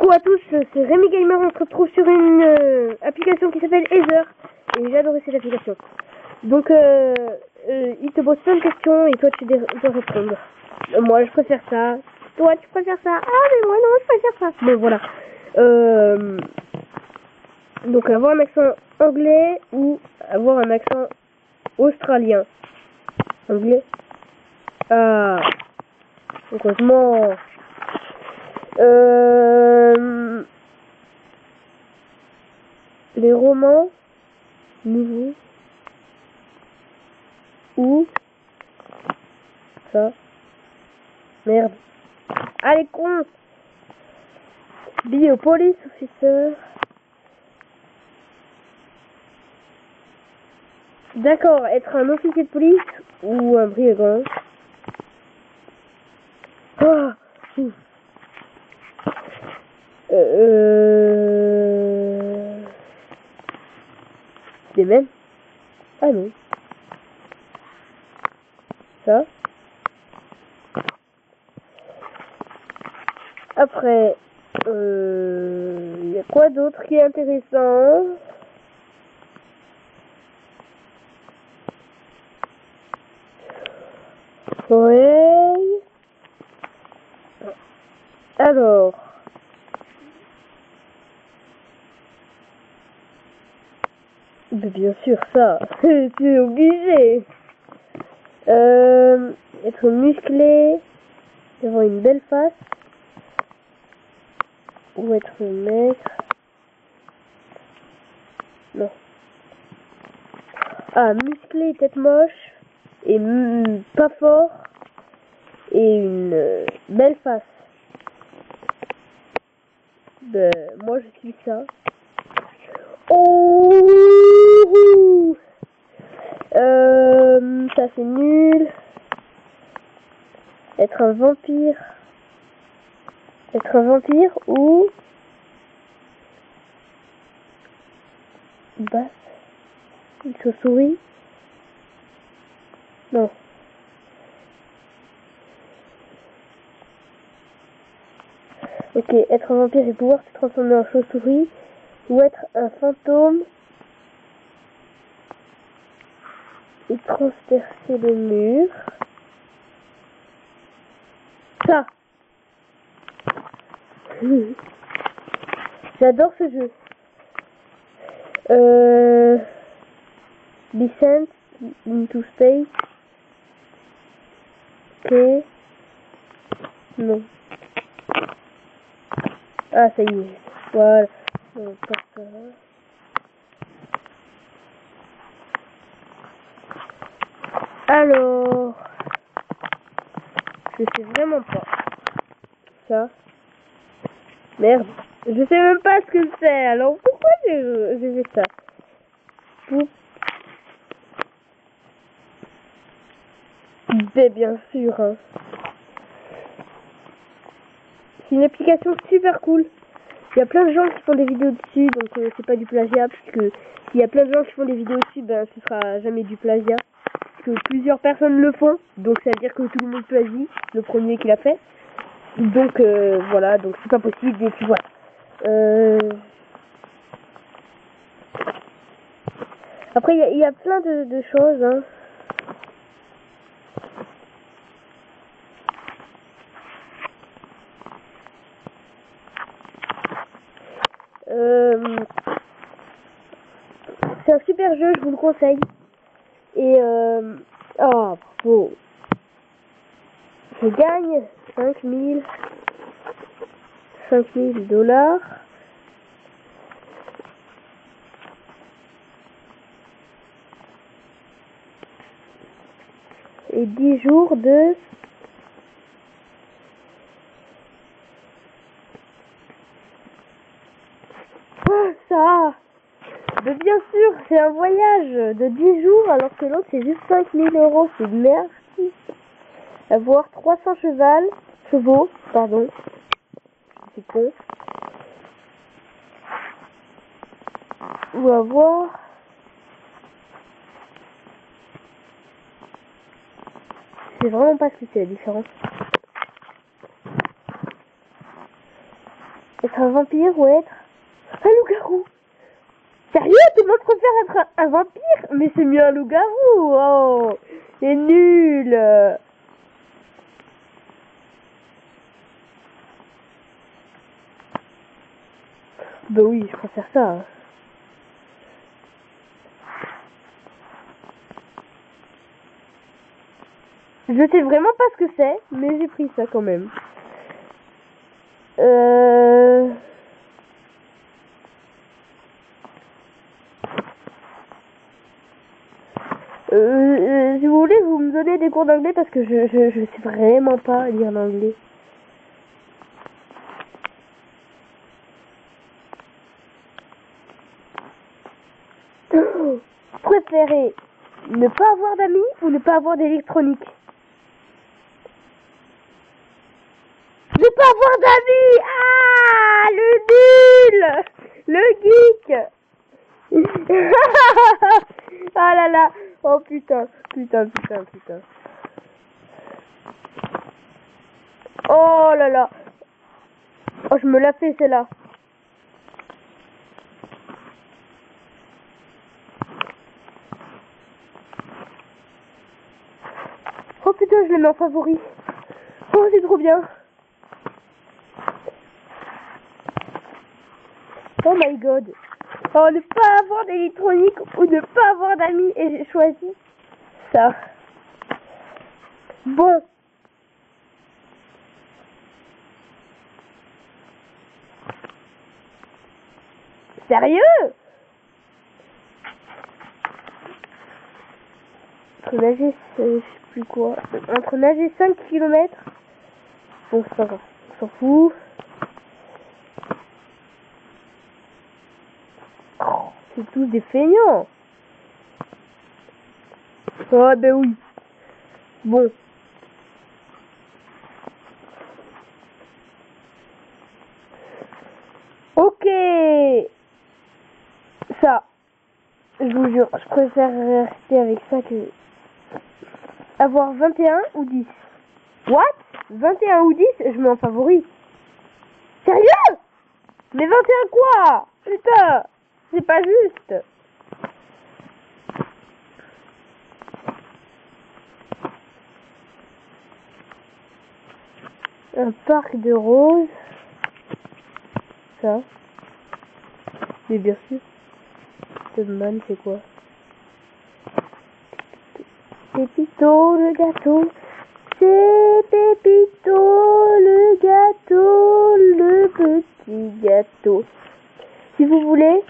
Coucou à tous, c'est Rémi Gamer, on se retrouve sur une application qui s'appelle Ether, et j'ai adoré cette application. Donc il te pose plein de questions et toi tu dois répondre. Moi je préfère ça, toi tu préfères ça, ah mais moi non je préfère ça. Bon voilà. Donc avoir un accent anglais ou avoir un accent australien. Anglais. Ah, heureusement. Les romans nouveaux ou ça merde, allez con, be a police officer. D'accord, être un officier de police ou un brigand. Oh, les mêmes. Ah non. Ça. Après, y a quoi d'autre qui est intéressant? Ouais. Alors. Mais bien sûr, ça. C'est obligé. Être musclé, avoir une belle face, ou être maigre. Non. Ah, musclé, tête moche, et pas fort, et une belle face. Ben, moi je suis ça. Oh, ça c'est nul. Être un vampire. Être un vampire ou basse. Une chauve-souris. Non. Ok, être un vampire et pouvoir se transformer en chauve-souris. Ou être un fantôme et transpercer les murs. Ça. J'adore ce jeu. Descent into space. Ok. Non. Ah, ça y est. Voilà. Non, pas ça. Alors. Je sais vraiment pas. Ça. Merde. Je sais même pas ce que c'est. Alors pourquoi j'ai fait ça? Poup. Ben, bien sûr. Hein. C'est une application super cool. Il y a plein de gens qui font des vidéos dessus, donc c'est pas du plagiat, puisque il y a plein de gens qui font des vidéos dessus, ben ce sera jamais du plagiat, parce que plusieurs personnes le font, donc ça veut dire que tout le monde plagie, le premier qui l'a fait. Donc voilà, donc c'est pas possible, et puis voilà. Après il y a plein de choses, hein. C'est un super jeu, je vous le conseille. Et oh, bon. Je gagne 5000 $. Et 10 jours de... Oh, ça. Mais bien sûr, c'est un voyage de 10 jours alors que l'autre c'est juste 5000 €. C'est merci. Avoir 300 chevaux, pardon. C'est con. Ou avoir... Je sais vraiment pas ce que c'est la différence. Être un vampire ou être un loup-garou? Sérieux, tout le monde préfère être un vampire? Mais c'est mieux un loup-garou. Oh, c'est nul. Bah oui, je préfère ça. Je sais vraiment pas ce que c'est, mais j'ai pris ça quand même. Si vous voulez, vous me donnez des cours d'anglais parce que je sais vraiment pas lire l'anglais. Préférez ne pas avoir d'amis ou ne pas avoir d'électronique? Ne pas avoir d'amis! Ah, le nul! Le geek! Ah là là! Oh putain, putain. Oh là là! Oh, je me la fais celle-là. Oh putain, je le mets en favori. Oh, c'est trop bien. Oh my god. Oh, ne pas avoir d'électronique ou ne pas avoir d'amis. Et j'ai choisi ça. Bon. Sérieux? Entre nager, je sais plus quoi. Entre nager 5 km. Bon, c'est pas grave. On s'en fout. Oh, c'est tous des feignants. Oh, ben oui. Bon. Ok. Ça. Je vous jure, je préfère rester avec ça que avoir 21 ou 10. What? 21 ou 10, je mets en favori. Sérieux? Mais 21 quoi? Putain, c'est pas juste. Un parc de roses. Ça. Mais bien sûr. Man, c'est quoi? Pépito le gâteau. C'est Pépito le gâteau. Le petit gâteau. Si vous voulez,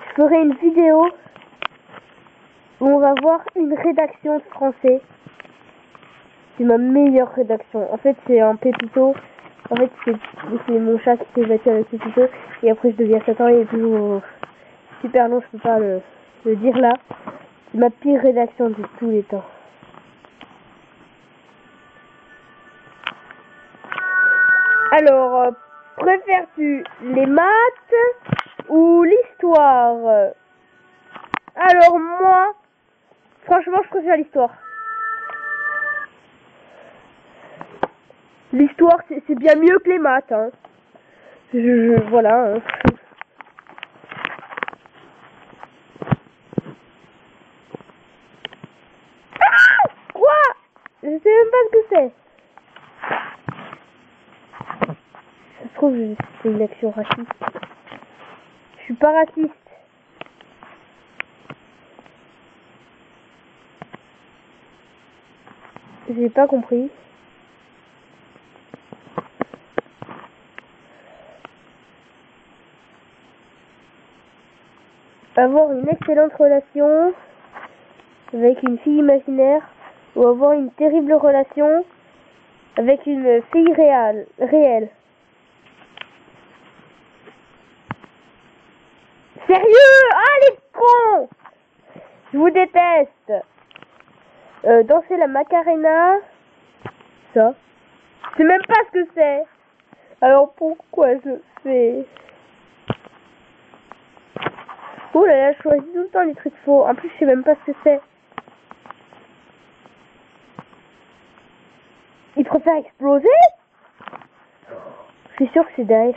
je ferai une vidéo où on va voir une rédaction de français. C'est ma meilleure rédaction. En fait, c'est un Pépito. En fait, c'est mon chat qui s'est battu avec Pépito. Et après, je deviens Satan et toujours super long. Je peux pas le dire là. C'est ma pire rédaction de tous les temps. Alors, préfères-tu les maths ou l'histoire? Alors moi, franchement, je préfère l'histoire. L'histoire, c'est bien mieux que les maths, hein. Voilà. Hein. Ah, quoi? Je sais même pas ce que c'est. Ça se trouve, c'est une action raciste. Je suis pas raciste. J'ai pas compris. Avoir une excellente relation avec une fille imaginaire ou avoir une terrible relation avec une fille réelle. Sérieux? Ah, les cons! Je vous déteste. Danser la Macarena. Ça. Je sais même pas ce que c'est. Alors pourquoi je fais? Oh là là, je choisis tout le temps les trucs faux. En plus, je sais même pas ce que c'est. Il préfère exploser? Je suis sûr que c'est Daesh.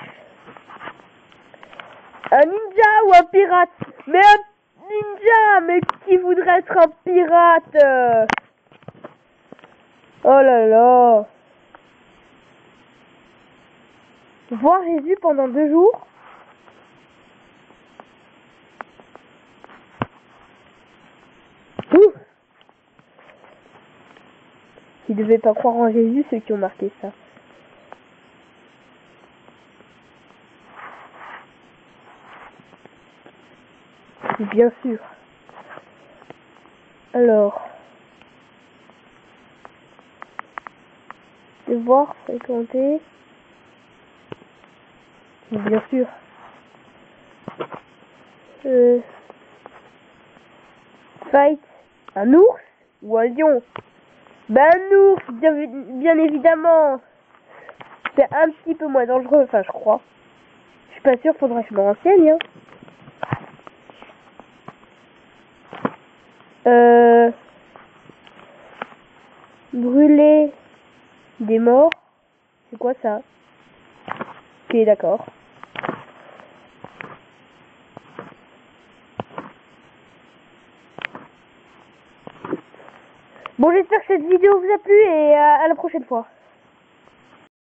Un ninja ou un pirate? Mais un ninja! Mais qui voudrait être un pirate? Oh là là! Voir Jésus pendant 2 jours? Ouh! Ils devaient pas croire en Jésus, ceux qui ont marqué ça. Bien sûr. Alors. Devoir fréquenter. Bien sûr. Fight. Un ours ou un lion? Ben un ours, bien évidemment. C'est un petit peu moins dangereux, enfin je crois. Je suis pas sûre, faudrait que je me renseigne. Hein. Brûler des morts. C'est quoi ça? Ok, d'accord. Bon, j'espère que cette vidéo vous a plu et à la prochaine fois.